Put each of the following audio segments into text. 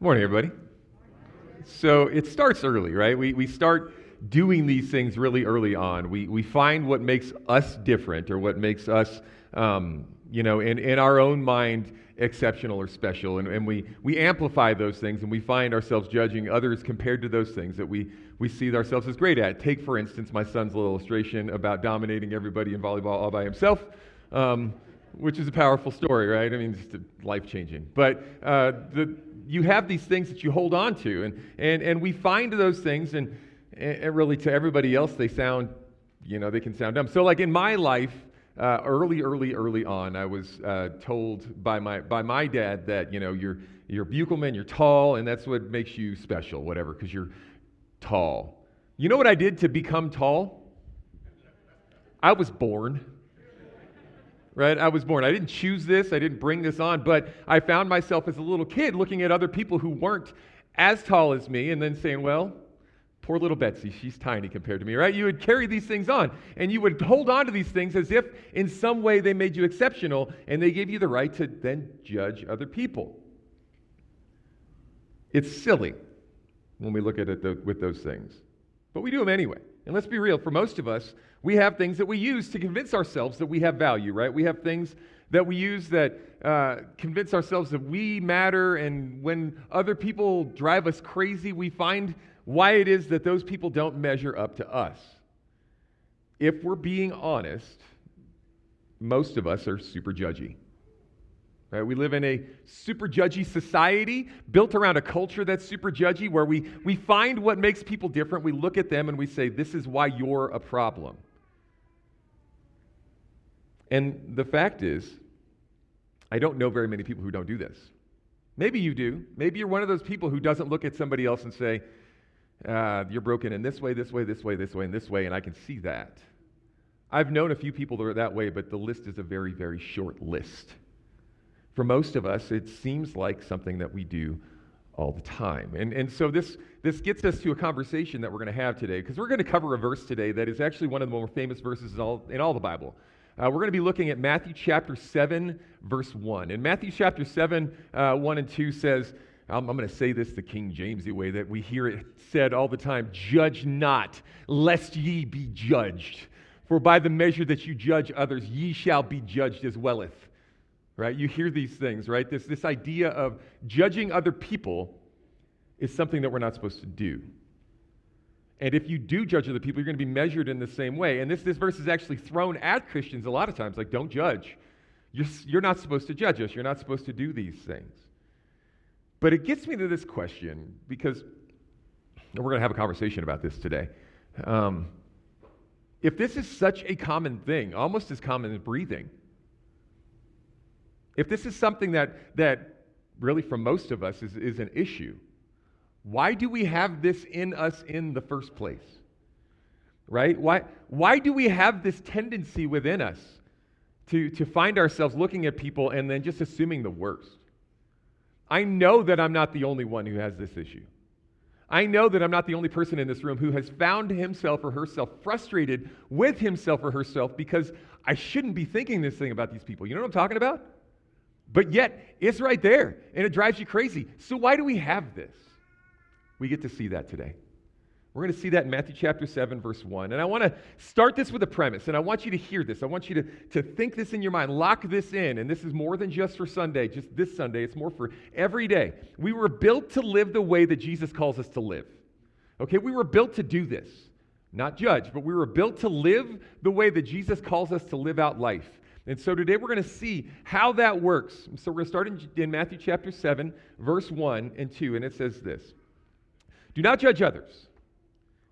Morning, everybody. So it starts early, right? We start doing these things really early on. We find what makes us different or what makes us, in our own mind, exceptional or special. And we amplify those things and we find ourselves judging others compared to those things that we see ourselves as great at. Take, for instance, my son's little illustration about dominating everybody in volleyball all by himself. Which is a powerful story, right? I mean, just life-changing. But you have these things that you hold on to, and we find those things, and really to everybody else, they sound, they can sound dumb. So like in my life, early on, I was told by my dad that, you're a Buchelman, you're tall, and that's what makes you special, whatever, because you're tall. You know what I did to become tall? I was born. Right? I was born. I didn't choose this. I didn't bring this on, but I found myself as a little kid looking at other people who weren't as tall as me and then saying, well, poor little Betsy, she's tiny compared to me, right? You would carry these things on, and you would hold on to these things as if in some way they made you exceptional, and they gave you the right to then judge other people. It's silly when we look at it with those things, but we do them anyway. And let's be real, for most of us, we have things that we use to convince ourselves that we have value, right? We have things that we use that convince ourselves that we matter, and when other people drive us crazy, we find why it is that those people don't measure up to us. If we're being honest, most of us are super judgy. Right? We live in a super judgy society built around a culture that's super judgy, where we find what makes people different, we look at them and we say, this is why you're a problem. And the fact is, I don't know very many people who don't do this. Maybe you do. Maybe you're one of those people who doesn't look at somebody else and say, you're broken in this way, this way, this way, this way, and this way, and I can see that. I've known a few people that are that way, but the list is a very, very short list. For most of us, it seems like something that we do all the time. And so this gets us to a conversation that we're going to have today, because we're going to cover a verse today that is actually one of the more famous verses in all the Bible. We're going to be looking at Matthew chapter 7, verse 1. And Matthew chapter 7, 1 and 2 says, I'm going to say this the King Jamesy way that we hear it said all the time, judge not, lest ye be judged. For by the measure that you judge others, ye shall be judged as welleth. Right? You hear these things, right? This idea of judging other people is something that we're not supposed to do. And if you do judge other people, you're going to be measured in the same way. And this verse is actually thrown at Christians a lot of times, like, don't judge. You're not supposed to judge us. You're not supposed to do these things. But it gets me to this question, because we're going to have a conversation about this today. If this is such a common thing, almost as common as breathing, if this is something that really for most of us is an issue, why do we have this in us in the first place? Right? Why do we have this tendency within us to find ourselves looking at people and then just assuming the worst? I know that I'm not the only one who has this issue. I know that I'm not the only person in this room who has found himself or herself frustrated with himself or herself because I shouldn't be thinking this thing about these people. You know what I'm talking about? But yet, it's right there, and it drives you crazy. So why do we have this? We get to see that today. We're going to see that in Matthew chapter 7, verse 1. And I want to start this with a premise, and I want you to hear this. I want you to think this in your mind, lock this in, and this is more than just for Sunday, just this Sunday. It's more for every day. We were built to live the way that Jesus calls us to live. Okay, we were built to do this, not judge, but we were built to live the way that Jesus calls us to live out life. And so today we're going to see how that works. So we're going to start in Matthew chapter 7, verse 1 and 2, and it says this. Do not judge others,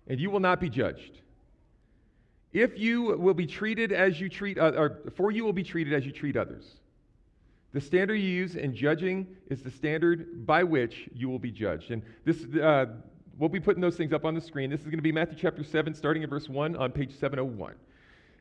and you will not be judged. If you will be treated as you treat, for you will be treated as you treat others. The standard you use in judging is the standard by which you will be judged. And this, we'll be putting those things up on the screen. This is going to be Matthew chapter 7, starting at verse 1 on page 701.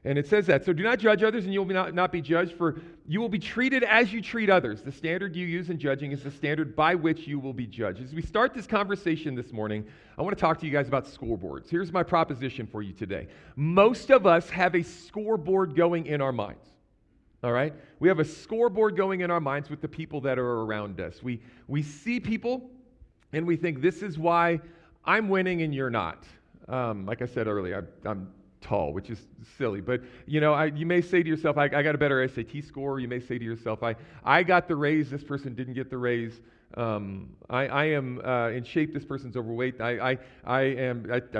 And it says that. So do not judge others, and you will not be judged, for you will be treated as you treat others. The standard you use in judging is the standard by which you will be judged. As we start this conversation this morning, I want to talk to you guys about scoreboards. Here's my proposition for you today. Most of us have a scoreboard going in our minds. All right? We have a scoreboard going in our minds with the people that are around us. We see people, And we think this is why I'm winning and you're not. Like I said earlier, I'm tall, which is silly. But, you may say to yourself, I got a better SAT score. You may say to yourself, I got the raise. This person didn't get the raise. I am in shape. This person's overweight. I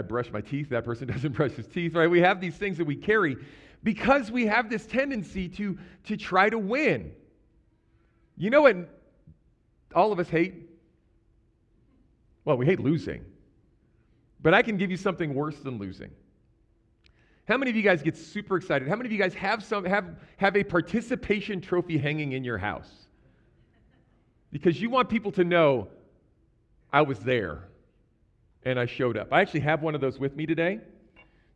brush my teeth. That person doesn't brush his teeth, right? We have these things that we carry because we have this tendency to try to win. You know what all of us hate? Well, we hate losing. But I can give you something worse than losing. How many of you guys get super excited? How many of you guys have a participation trophy hanging in your house? Because you want people to know I was there and I showed up. I actually have one of those with me today.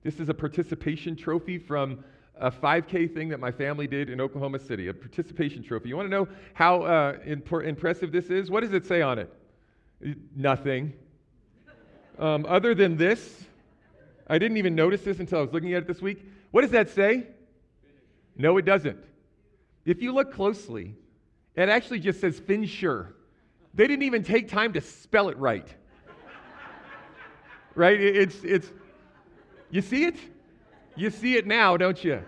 This is a participation trophy from a 5K thing that my family did in Oklahoma City, a participation trophy. You want to know how impressive this is? What does it say on it? Nothing. Other than this, I didn't even notice this until I was looking at it this week. What does that say? No, it doesn't. If you look closely, it actually just says finisher. They didn't even take time to spell it right. Right? It's. You see it? You see it now, don't you?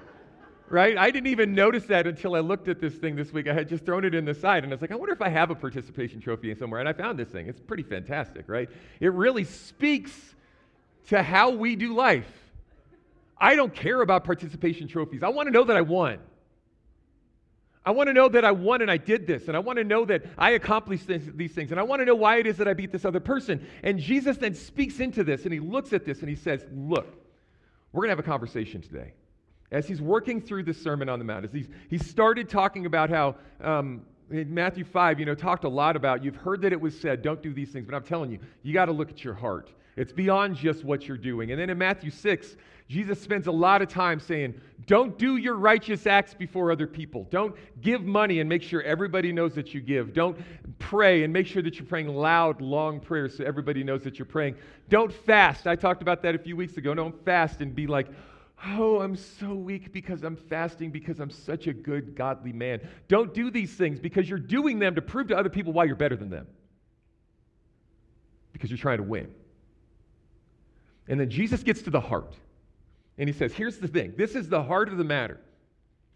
Right? I didn't even notice that until I looked at this thing this week. I had just thrown it in the side, and I was like, I wonder if I have a participation trophy somewhere. And I found this thing. It's pretty fantastic, right? It really speaks to how we do life. I don't care about participation trophies. I want to know that I won. I want to know that I won and I did this, and I want to know that I accomplished these things, and I want to know why it is that I beat this other person. And Jesus then speaks into this, and he looks at this, and he says, look, we're going to have a conversation today. As he's working through the Sermon on the Mount, as he started talking about how, in Matthew 5, talked a lot about, you've heard that it was said, don't do these things, but I'm telling you, you got to look at your heart. It's beyond just what you're doing. And then in Matthew 6, Jesus spends a lot of time saying, don't do your righteous acts before other people. Don't give money and make sure everybody knows that you give. Don't pray and make sure that you're praying loud, long prayers so everybody knows that you're praying. Don't fast. I talked about that a few weeks ago. Don't fast and be like, oh, I'm so weak because I'm fasting because I'm such a good, godly man. Don't do these things because you're doing them to prove to other people why you're better than them. Because you're trying to win. And then Jesus gets to the heart. And he says, here's the thing. This is the heart of the matter,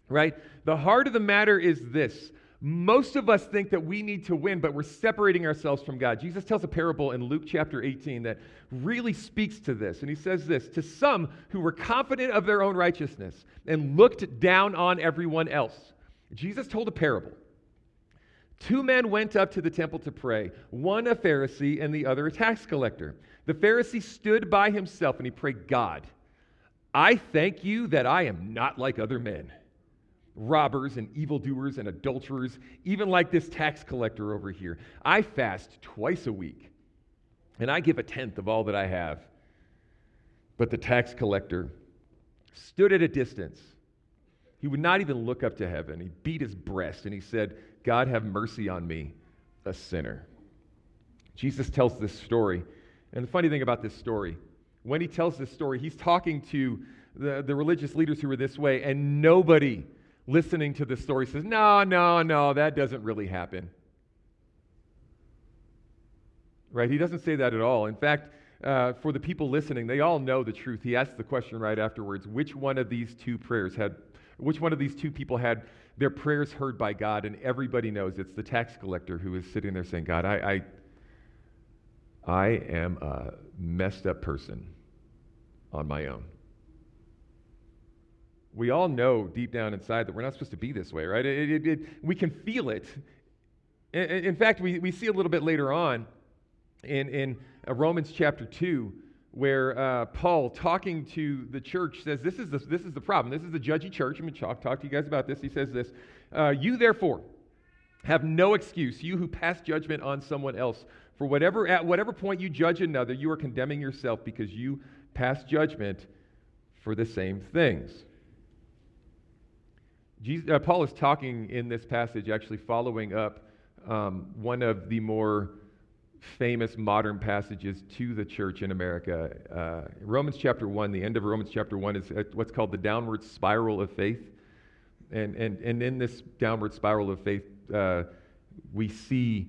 right? The heart of the matter is this. Most of us think that we need to win, but we're separating ourselves from God. Jesus tells a parable in Luke chapter 18 that really speaks to this. And he says this, to some who were confident of their own righteousness and looked down on everyone else. Jesus told a parable. 2 men went up to the temple to pray, one a Pharisee and the other a tax collector. The Pharisee stood by himself and he prayed, God, I thank you that I am not like other men, robbers and evildoers and adulterers, even like this tax collector over here. I fast twice a week, and I give 1/10 of all that I have. But the tax collector stood at a distance. He would not even look up to heaven. He beat his breast, and he said, God, have mercy on me, a sinner. Jesus tells this story, and the funny thing about this story, when he tells this story, he's talking to the religious leaders who were this way, and nobody listening to this story says, no, that doesn't really happen. Right? He doesn't say that at all. In fact, for the people listening, they all know the truth. He asks the question right afterwards, which one of these two people had their prayers heard by God? And everybody knows it's the tax collector who is sitting there saying, God, I am a messed up person on my own. We all know deep down inside that we're not supposed to be this way, right? We can feel it. In fact, we see a little bit later on in Romans chapter 2, where Paul, talking to the church, says, this is the problem. This is the judgy church. I'm going to talk to you guys about this. He says this, you therefore have no excuse, you who pass judgment on someone else. For at whatever point you judge another, you are condemning yourself because you pass judgment for the same things. Paul is talking in this passage, actually following up one of the more famous modern passages to the church in America. Romans chapter 1, the end of Romans chapter 1 is what's called the downward spiral of faith. And in this downward spiral of faith, we see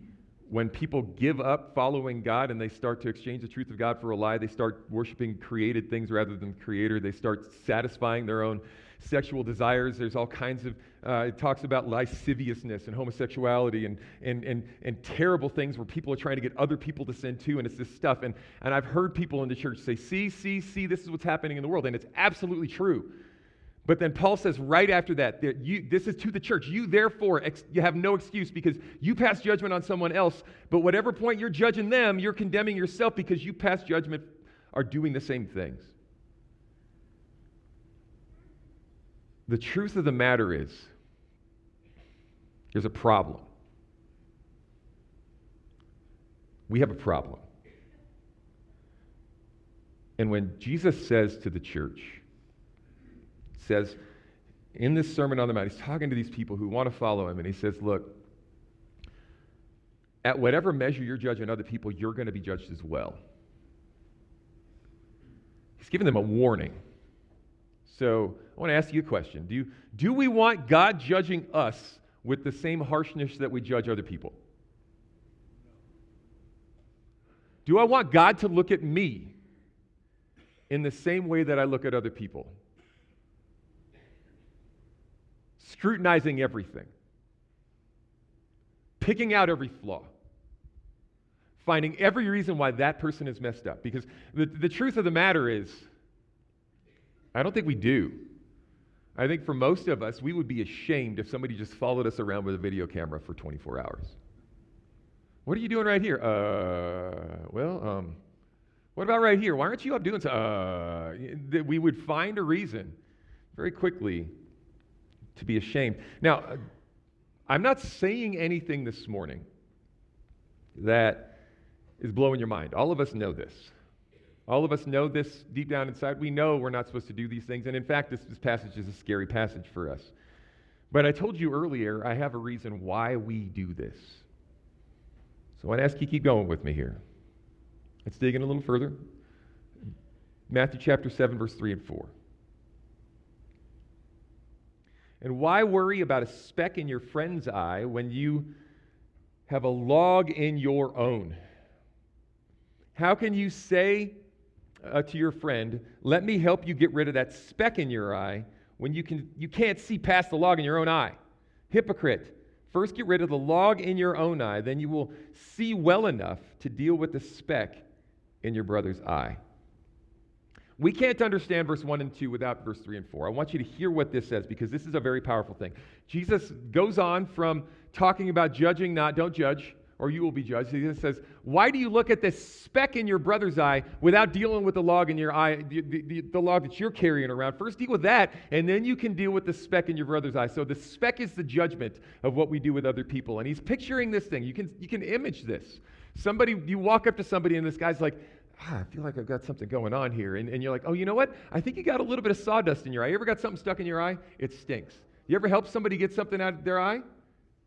When people give up following God and they start to exchange the truth of God for a lie, they start worshiping created things rather than the Creator. They start satisfying their own sexual desires. There's all kinds of, it talks about lasciviousness and homosexuality and terrible things where people are trying to get other people to sin too, and it's this stuff. And I've heard people in the church say, see, this is what's happening in the world, and it's absolutely true. But then Paul says right after that this is to the church. You therefore, you have no excuse because you pass judgment on someone else, but whatever point you're judging them, you're condemning yourself because you pass judgment are doing the same things. The truth of the matter is, there's a problem. We have a problem. And when Jesus says to the church, says in this Sermon on the Mount, he's talking to these people who want to follow him, and he says, look, at whatever measure you're judging other people, you're going to be judged as well. He's giving them a warning. So I want to ask you a question. Do we want God judging us with the same harshness that we judge other people? Do I want God to look at me in the same way that I look at other people? Scrutinizing everything, picking out every flaw, finding every reason why that person is messed up. Because the truth of the matter is, I don't think we do. I think for most of us, we would be ashamed if somebody just followed us around with a video camera for 24 hours. What are you doing right here? What about right here? Why aren't you up doing so? We would find a reason very quickly to be ashamed. Now, I'm not saying anything this morning that is blowing your mind. All of us know this. All of us know this deep down inside. We know we're not supposed to do these things. And in fact, this passage is a scary passage for us. But I told you earlier, I have a reason why we do this. So I want to ask you to keep going with me here. Let's dig in a little further. Matthew chapter 7, verse 3 and 4. And why worry about a speck in your friend's eye when you have a log in your own? How can you say to your friend, let me help you get rid of that speck in your eye, when you can't see past the log in your own eye? Hypocrite, first get rid of the log in your own eye, then you will see well enough to deal with the speck in your brother's eye. We can't understand verse 1 and 2 without verse 3 and 4. I want you to hear what this says, because this is a very powerful thing. Jesus goes on from talking about judging not, don't judge, or you will be judged. He says, why do you look at this speck in your brother's eye without dealing with the log in your eye, the log that you're carrying around? First deal with that, and then you can deal with the speck in your brother's eye. So the speck is the judgment of what we do with other people. And he's picturing this thing. You can image this. You walk up to somebody, and this guy's like, I feel like I've got something going on here. And you're like, oh, you know what? I think you got a little bit of sawdust in your eye. You ever got something stuck in your eye? It stinks. You ever help somebody get something out of their eye?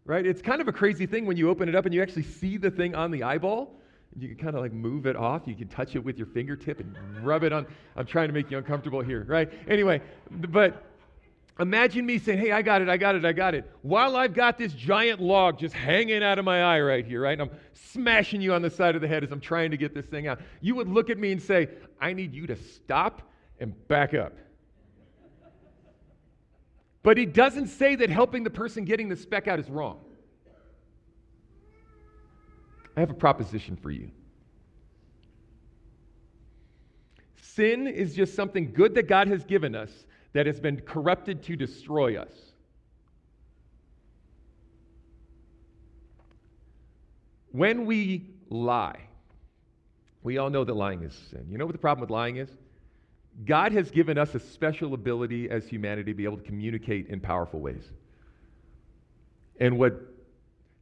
Right? It's kind of a crazy thing when you open it up and you actually see the thing on the eyeball. You can kind of like move it off. You can touch it with your fingertip and rub it on. I'm trying to make you uncomfortable here, right? Anyway, but imagine me saying, hey, I got it. While I've got this giant log just hanging out of my eye right here, right? And I'm smashing you on the side of the head as I'm trying to get this thing out. You would look at me and say, I need you to stop and back up. But he doesn't say that helping the person getting the speck out is wrong. I have a proposition for you. Sin is just something good that God has given us that has been corrupted to destroy us. When we lie, we all know that lying is sin. You know what the problem with lying is? God has given us a special ability as humanity to be able to communicate in powerful ways. And what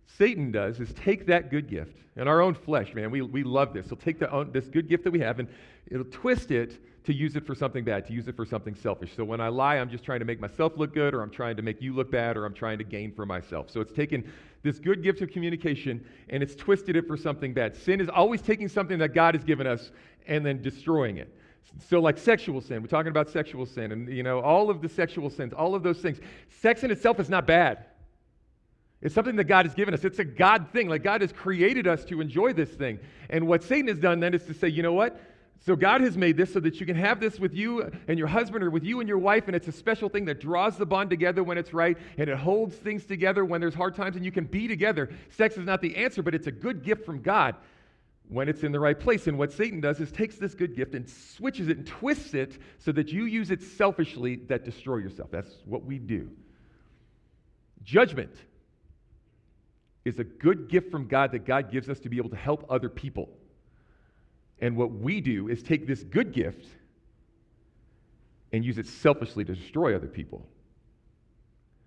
Satan does is take that good gift, and our own flesh, man, we love this. He'll take this good gift that we have and it'll twist it to use it for something bad, to use it for something selfish. So when I lie, I'm just trying to make myself look good, or I'm trying to make you look bad, or I'm trying to gain for myself. So it's taken this good gift of communication and it's twisted it for something bad. Sin is always taking something that God has given us and then destroying it. So like sexual sin, we're talking about sexual sin, and all of the sexual sins, all of those things. Sex in itself is not bad. It's something that God has given us. It's a God thing. Like God has created us to enjoy this thing. And what Satan has done then is to say, you know what? So God has made this so that you can have this with you and your husband or with you and your wife, and it's a special thing that draws the bond together when it's right, and it holds things together when there's hard times, and you can be together. Sex is not the answer, but it's a good gift from God when it's in the right place. And what Satan does is takes this good gift and switches it and twists it so that you use it selfishly that destroy yourself. That's what we do. Judgment is a good gift from God that God gives us to be able to help other people. And what we do is take this good gift and use it selfishly to destroy other people.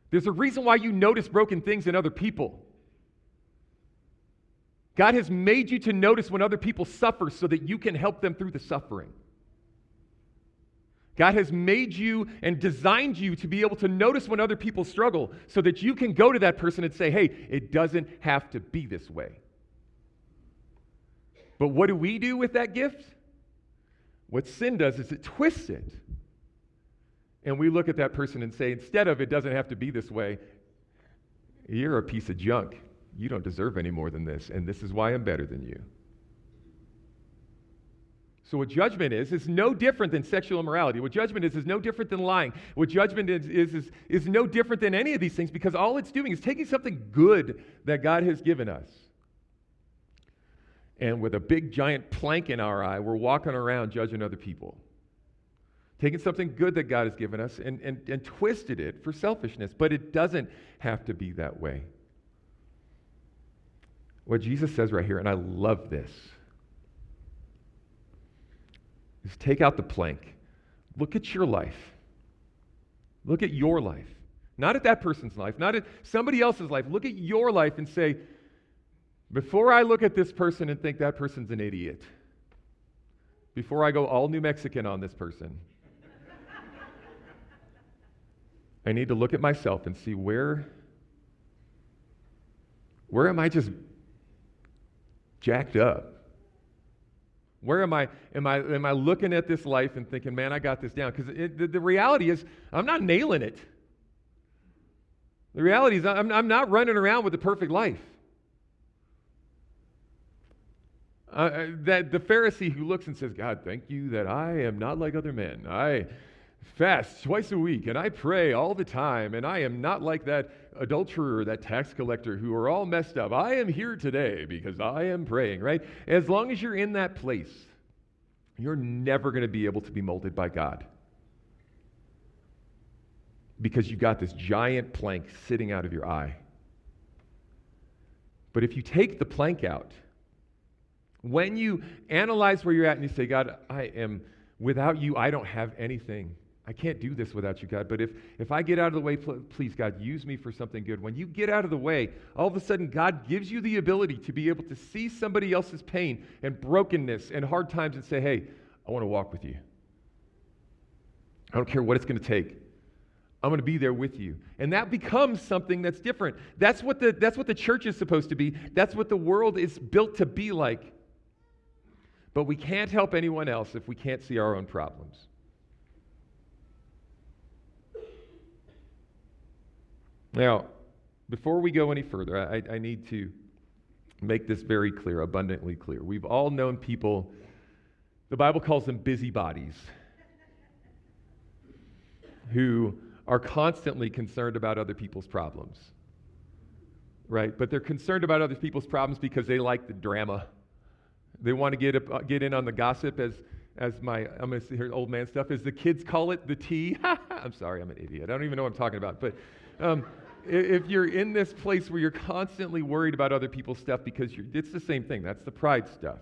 There's a reason why you notice broken things in other people. God has made you to notice when other people suffer so that you can help them through the suffering. God has made you and designed you to be able to notice when other people struggle so that you can go to that person and say, hey, it doesn't have to be this way. But what do we do with that gift? What sin does is it twists it. And we look at that person and say, instead of it doesn't have to be this way, you're a piece of junk. You don't deserve any more than this, and this is why I'm better than you. So what judgment is no different than sexual immorality. What judgment is no different than lying. What judgment is no different than any of these things, because all it's doing is taking something good that God has given us. And with a big giant plank in our eye, we're walking around judging other people. Taking something good that God has given us and twisted it for selfishness. But it doesn't have to be that way. What Jesus says right here, and I love this, is take out the plank. Look at your life. Look at your life. Not at that person's life, not at somebody else's life. Look at your life and say, before I look at this person and think that person's an idiot, before I go all New Mexican on this person, I need to look at myself and see where am I just jacked up? Where am I looking at this life and thinking, man, I got this down? Because the reality is, I'm not nailing it. The reality is, I'm not running around with the perfect life. That the Pharisee who looks and says, God, thank you that I am not like other men. I fast twice a week, and I pray all the time, and I am not like that adulterer, that tax collector who are all messed up. I am here today because I am praying, right? As long as you're in that place, you're never going to be able to be molded by God, because you got this giant plank sitting out of your eye. But if you take the plank out, when you analyze where you're at and you say, God, without you, I don't have anything. I can't do this without you, God. But if I get out of the way, please, God, use me for something good. When you get out of the way, all of a sudden, God gives you the ability to be able to see somebody else's pain and brokenness and hard times and say, hey, I want to walk with you. I don't care what it's going to take. I'm going to be there with you. And that becomes something that's different. That's what the church is supposed to be. That's what the world is built to be like. But we can't help anyone else if we can't see our own problems. Now, before we go any further, I need to make this very clear, abundantly clear. We've all known people, the Bible calls them busybodies, who are constantly concerned about other people's problems, right? But they're concerned about other people's problems because they like the drama. They want to get in on the gossip, as I'm going to hear old man stuff, as the kids call it, the tea. I'm sorry, I'm an idiot. I don't even know what I'm talking about. But if you're in this place where you're constantly worried about other people's stuff because it's the same thing. That's the pride stuff.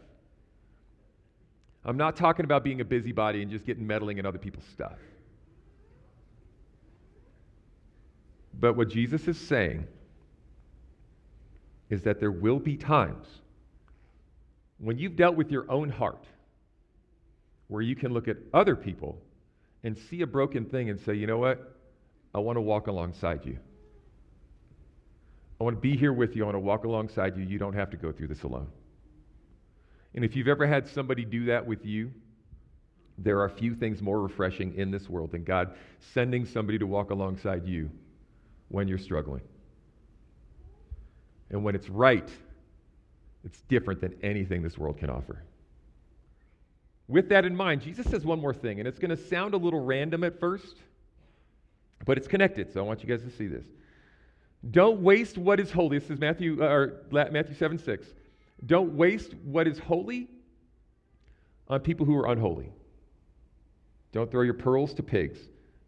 I'm not talking about being a busybody and just getting meddling in other people's stuff. But what Jesus is saying is that there will be times when you've dealt with your own heart where you can look at other people and see a broken thing and say, you know what? I want to walk alongside you. I want to be here with you. I want to walk alongside you. You don't have to go through this alone. And if you've ever had somebody do that with you, there are few things more refreshing in this world than God sending somebody to walk alongside you when you're struggling. And when it's right, it's different than anything this world can offer. With that in mind, Jesus says one more thing, and it's going to sound a little random at first, but it's connected, so I want you guys to see this. Don't waste what is holy. This is Matthew 7:6. Don't waste what is holy on people who are unholy. Don't throw your pearls to pigs.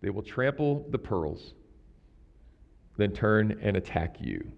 They will trample the pearls, then turn and attack you.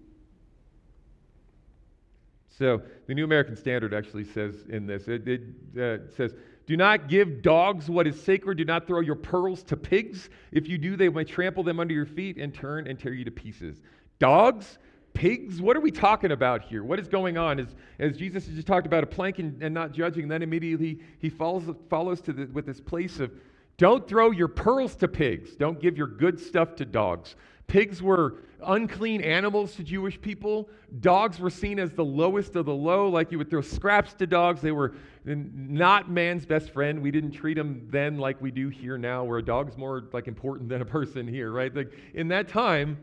So the New American Standard actually says in this, it says, do not give dogs what is sacred. Do not throw your pearls to pigs. If you do, they may trample them under your feet and turn and tear you to pieces. Dogs? Pigs? What are we talking about here? What is going on? As Jesus just talked about a plank and not judging, then immediately he follows with this place of, don't throw your pearls to pigs. Don't give your good stuff to dogs. Pigs were unclean animals to Jewish people. Dogs were seen as the lowest of the low, like you would throw scraps to dogs. They were not man's best friend. We didn't treat them then like we do here now, where a dog's more like important than a person here, right? Like in that time,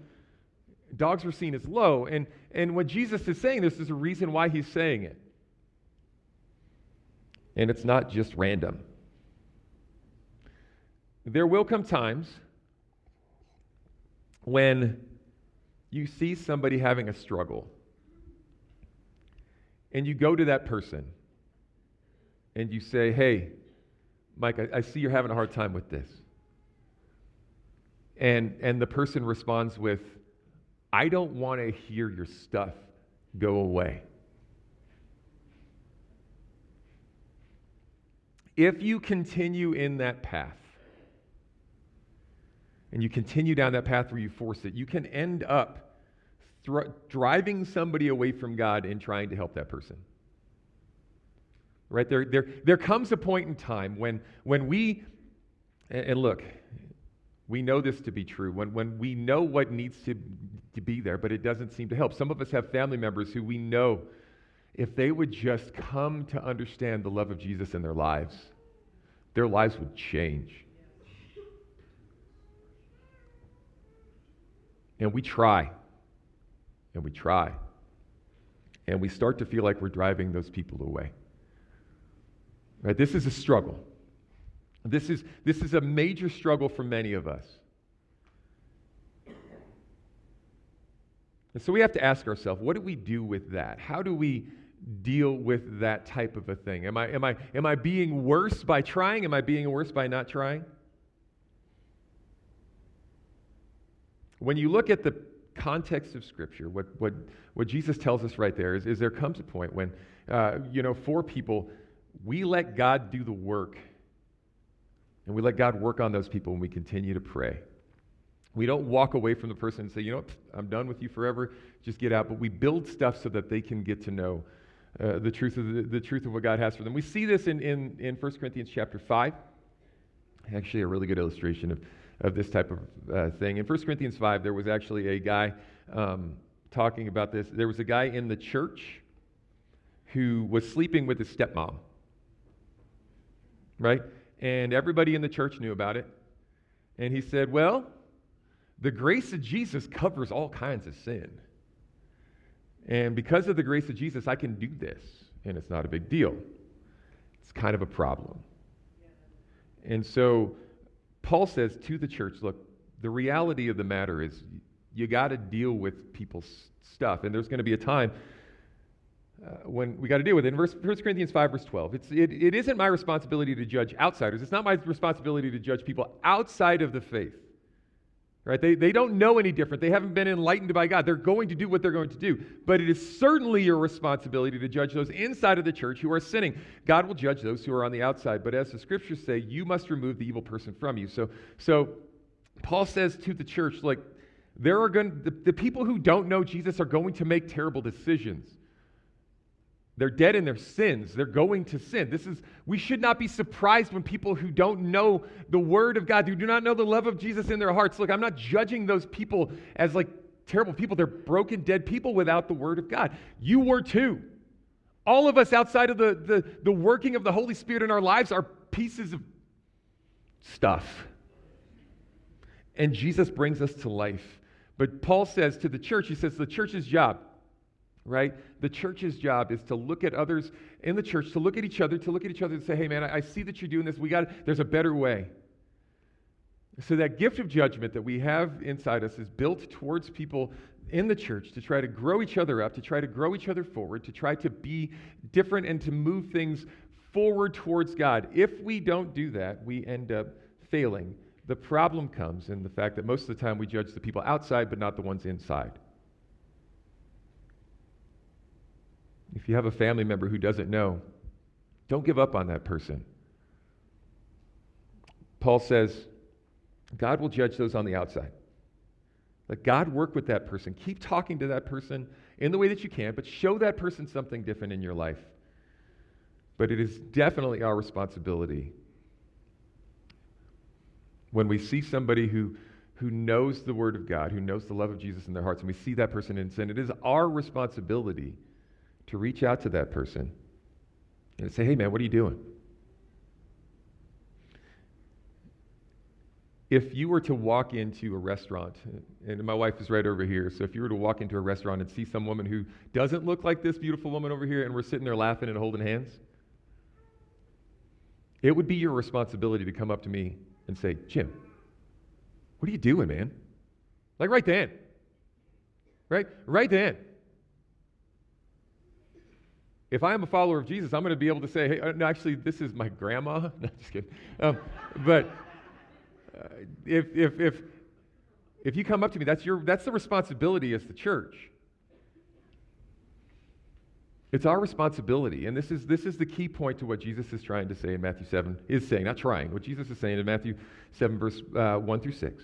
dogs were seen as low. And when Jesus is saying this, there's a reason why he's saying it. And it's not just random. There will come times when you see somebody having a struggle and you go to that person and you say, hey, Mike, I see you're having a hard time with this. And the person responds with, I don't want to hear your stuff. Go away. If you continue in that path, and you continue down that path where you force it, you can end up driving somebody away from God in trying to help that person. Right? There comes a point in time when we, and look, we know this to be true, when we know what needs to be there, but it doesn't seem to help. Some of us have family members who we know, if they would just come to understand the love of Jesus in their lives would change. And we try, and we try, and we start to feel like we're driving those people away. Right? This is a struggle. This is a major struggle for many of us. And so we have to ask ourselves, what do we do with that? How do we deal with that type of a thing? Am I being worse by trying? Am I being worse by not trying? When you look at the context of Scripture, what Jesus tells us right there is there comes a point when, for people, we let God do the work. And we let God work on those people when we continue to pray. We don't walk away from the person and say, I'm done with you forever, just get out. But we build stuff so that they can get to know the truth of what God has for them. We see this in 1 Corinthians chapter 5. Actually, a really good illustration of this type of thing. In 1 Corinthians 5, there was actually a guy talking about this. There was a guy in the church who was sleeping with his stepmom, right? And everybody in the church knew about it. And he said, well, the grace of Jesus covers all kinds of sin. And because of the grace of Jesus, I can do this. And it's not a big deal. It's kind of a problem. And so Paul says to the church, look, the reality of the matter is you got to deal with people's stuff. And there's going to be a time when we got to deal with it. In 1 Corinthians 5, verse 12, it isn't my responsibility to judge outsiders. It's not my responsibility to judge people outside of the faith. Right? They don't know any different. They haven't been enlightened by God. They're going to do what they're going to do. But it is certainly your responsibility to judge those inside of the church who are sinning. God will judge those who are on the outside. But as the scriptures say, you must remove the evil person from you. So Paul says to the church, like, the people who don't know Jesus are going to make terrible decisions. They're dead in their sins. They're going to sin. We should not be surprised when people who don't know the Word of God, who do not know the love of Jesus in their hearts. Look, I'm not judging those people as like terrible people. They're broken, dead people without the Word of God. You were too. All of us outside of the working of the Holy Spirit in our lives are pieces of stuff. And Jesus brings us to life. But Paul says to the church, he says the church's job right? The church's job is to look at others in the church, to look at each other, and say, hey man, I see that you're doing this. There's a better way. So that gift of judgment that we have inside us is built towards people in the church to try to grow each other up, to try to grow each other forward, to try to be different and to move things forward towards God. If we don't do that, we end up failing. The problem comes in the fact that most of the time we judge the people outside but not the ones inside. If you have a family member who doesn't know, don't give up on that person. Paul says, God will judge those on the outside. Let God work with that person. Keep talking to that person in the way that you can, but show that person something different in your life. But it is definitely our responsibility when we see somebody who knows the Word of God, who knows the love of Jesus in their hearts, and we see that person in sin, it is our responsibility to reach out to that person and say, hey man, what are you doing? If you were to walk into a restaurant, and my wife is right over here, so if you were to walk into a restaurant and see some woman who doesn't look like this beautiful woman over here, and we're sitting there laughing and holding hands, it would be your responsibility to come up to me and say, Jim, what are you doing, man? Like right then. Right then. If I am a follower of Jesus, I'm going to be able to say, hey, no, actually, this is my grandma. No, just kidding. If you come up to me, that's the responsibility as the church. It's our responsibility, and this is the key point to what Jesus is trying to say in Matthew 7, what Jesus is saying in Matthew 7, verse 1 through 6.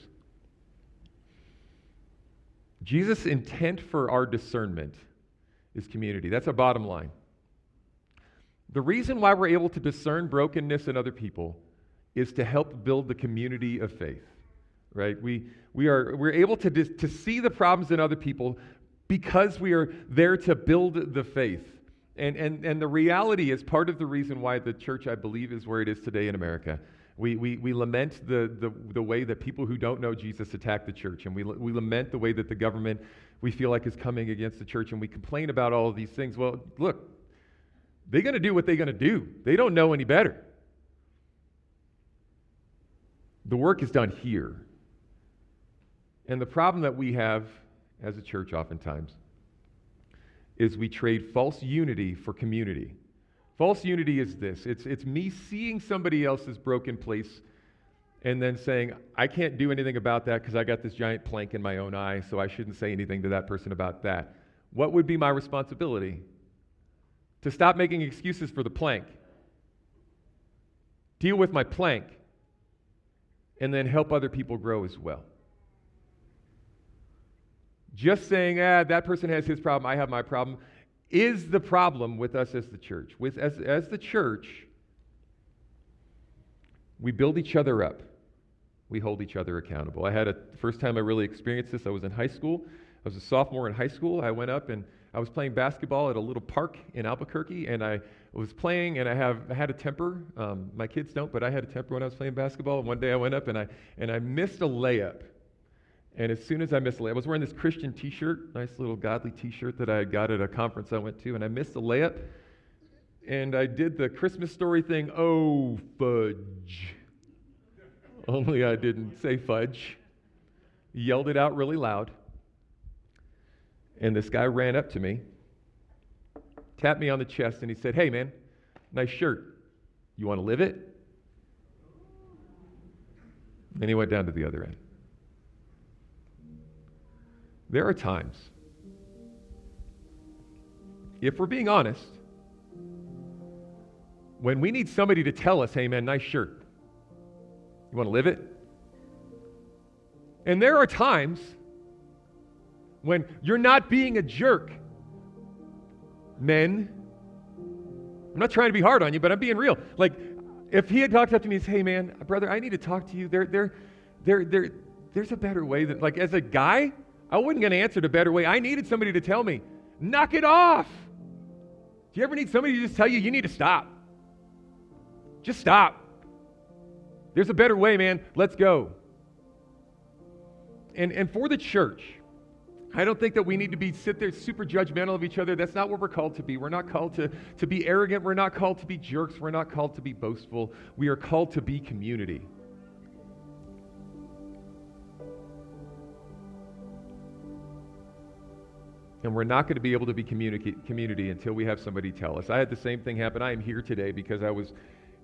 Jesus' intent for our discernment is community. That's our bottom line. The reason why we're able to discern brokenness in other people is to help build the community of faith, right? We're able to see the problems in other people because we are there to build the faith. And the reality is part of the reason why the church, I believe, is where it is today in America. We lament the way that people who don't know Jesus attack the church, and we lament the way that the government, we feel like, is coming against the church, and we complain about all of these things. Well, look, they're going to do what they're going to do. They don't know any better. The work is done here. And the problem that we have as a church oftentimes is we trade false unity for community. False unity is this. It's me seeing somebody else's broken place and then saying, I can't do anything about that because I got this giant plank in my own eye, so I shouldn't say anything to that person about that. What would be my responsibility? To stop making excuses for the plank. Deal with my plank. And then help other people grow as well. Just saying, that person has his problem, I have my problem, is the problem with us as the church. As the church, we build each other up. We hold each other accountable. The first time I really experienced this, I was in high school. I was a sophomore in high school. I went up and I was playing basketball at a little park in Albuquerque, and I was playing, and I had a temper. My kids don't, but I had a temper when I was playing basketball. And one day I went up and I missed a layup. And as soon as I missed a layup, I was wearing this Christian t-shirt, nice little godly t-shirt that I had got at a conference I went to, and I missed a layup. And I did the Christmas story thing, oh, fudge. Only I didn't say fudge. Yelled it out really loud. And this guy ran up to me, tapped me on the chest, and he said, hey, man, nice shirt. You want to live it? And he went down to the other end. There are times, if we're being honest, when we need somebody to tell us, hey, man, nice shirt. You want to live it? And there are times when you're not being a jerk. Men, I'm not trying to be hard on you, but I'm being real. Like, if he had talked up to me and said, hey man, brother, I need to talk to you. There's a better way that, like, as a guy, I wasn't going to answer the better way. I needed somebody to tell me, knock it off. Do you ever need somebody to just tell you, you need to stop? Just stop. There's a better way, man. Let's go. And for the church, I don't think that we need to sit there super judgmental of each other. That's not what we're called to be. We're not called to be arrogant. We're not called to be jerks. We're not called to be boastful. We are called to be community. And we're not going to be able to be community until we have somebody tell us. I had the same thing happen. I am here today because I was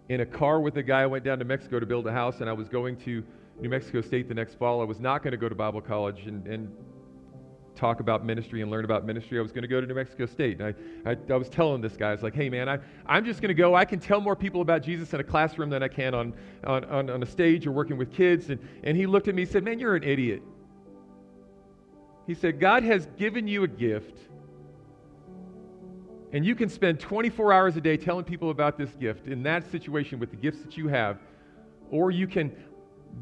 in a car with a guy. I went down to Mexico to build a house, and I was going to New Mexico State the next fall. I was not going to go to Bible college and talk about ministry and learn about ministry. I was going to go to New Mexico State. And I was telling this guy, I was like, hey man, I'm just going to go. I can tell more people about Jesus in a classroom than I can on a stage or working with kids. And he looked at me and said, man, you're an idiot. He said, God has given you a gift, and you can spend 24 hours a day telling people about this gift in that situation with the gifts that you have, or you can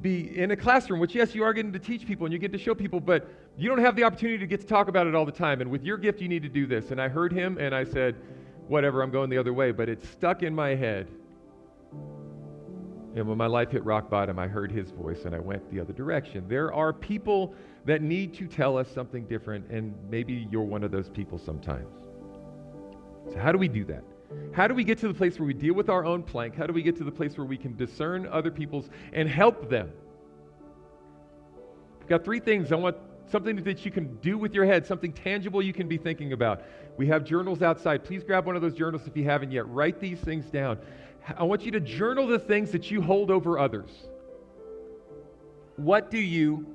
be in a classroom, which yes, you are getting to teach people and you get to show people, but you don't have the opportunity to get to talk about it all the time. And with your gift, you need to do this. And I heard him and I said, whatever, I'm going the other way. But it stuck in my head. And when my life hit rock bottom, I heard his voice and I went the other direction. There are people that need to tell us something different, and maybe you're one of those people sometimes. So how do we do that? How do we get to the place where we deal with our own plank? How do we get to the place where we can discern other people's and help them? I've got 3 things. I want something that you can do with your head, something tangible you can be thinking about. We have journals outside. Please grab one of those journals if you haven't yet. Write these things down. I want you to journal the things that you hold over others. What do you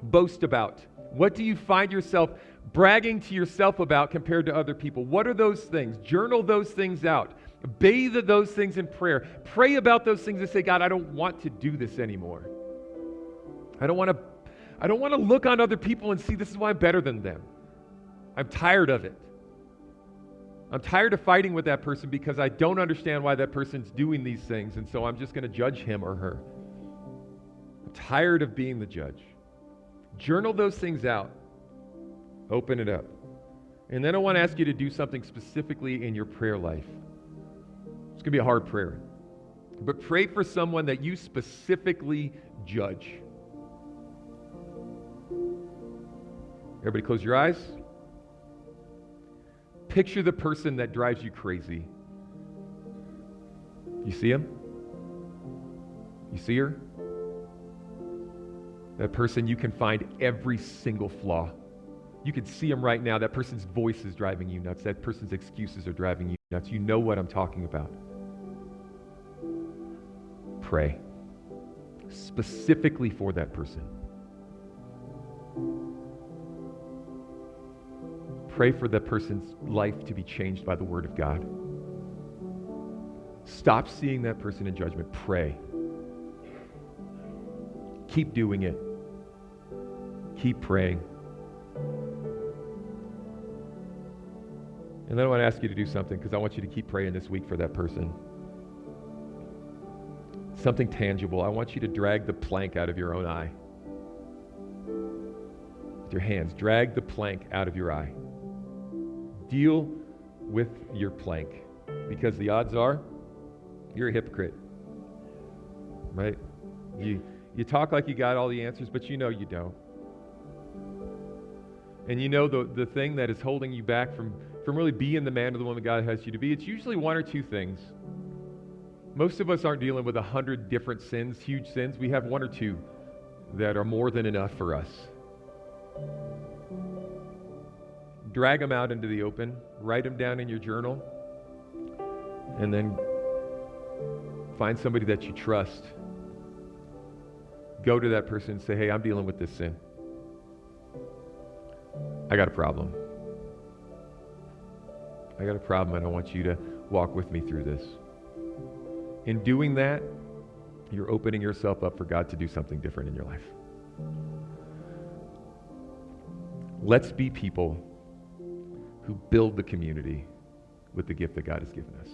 boast about? What do you find yourself bragging to yourself about compared to other people? What are those things? Journal those things out. Bathe those things in prayer. Pray about those things and say, God, I don't want to do this anymore. I don't want to look on other people and see this is why I'm better than them. I'm tired of it. I'm tired of fighting with that person because I don't understand why that person's doing these things, and so I'm just going to judge him or her. I'm tired of being the judge. Journal those things out. Open it up. And then I want to ask you to do something specifically in your prayer life. It's going to be a hard prayer. But pray for someone that you specifically judge. Everybody close your eyes. Picture the person that drives you crazy. You see him? You see her? That person, you can find every single flaw. You can see him right now. That person's voice is driving you nuts. That person's excuses are driving you nuts. You know what I'm talking about. Pray. Specifically for that person. Pray for that person's life to be changed by the Word of God. Stop seeing that person in judgment. Pray. Keep doing it. Keep praying. And then I want to ask you to do something, because I want you to keep praying this week for that person. Something tangible. I want you to drag the plank out of your own eye. With your hands, drag the plank out of your eye. Deal with your plank, because the odds are you're a hypocrite, right? You talk like you got all the answers, but you know you don't. And you know the thing that is holding you back from really being the man or the woman God has you to be, it's usually 1 or 2 things. Most of us aren't dealing with 100 different sins, huge sins. We have 1 or 2 that are more than enough for us. Drag them out into the open, write them down in your journal, and then find somebody that you trust. Go to that person and say, hey, I'm dealing with this sin. I got a problem. I got a problem, and I want you to walk with me through this. In doing that, you're opening yourself up for God to do something different in your life. Let's be people who build the community with the gift that God has given us.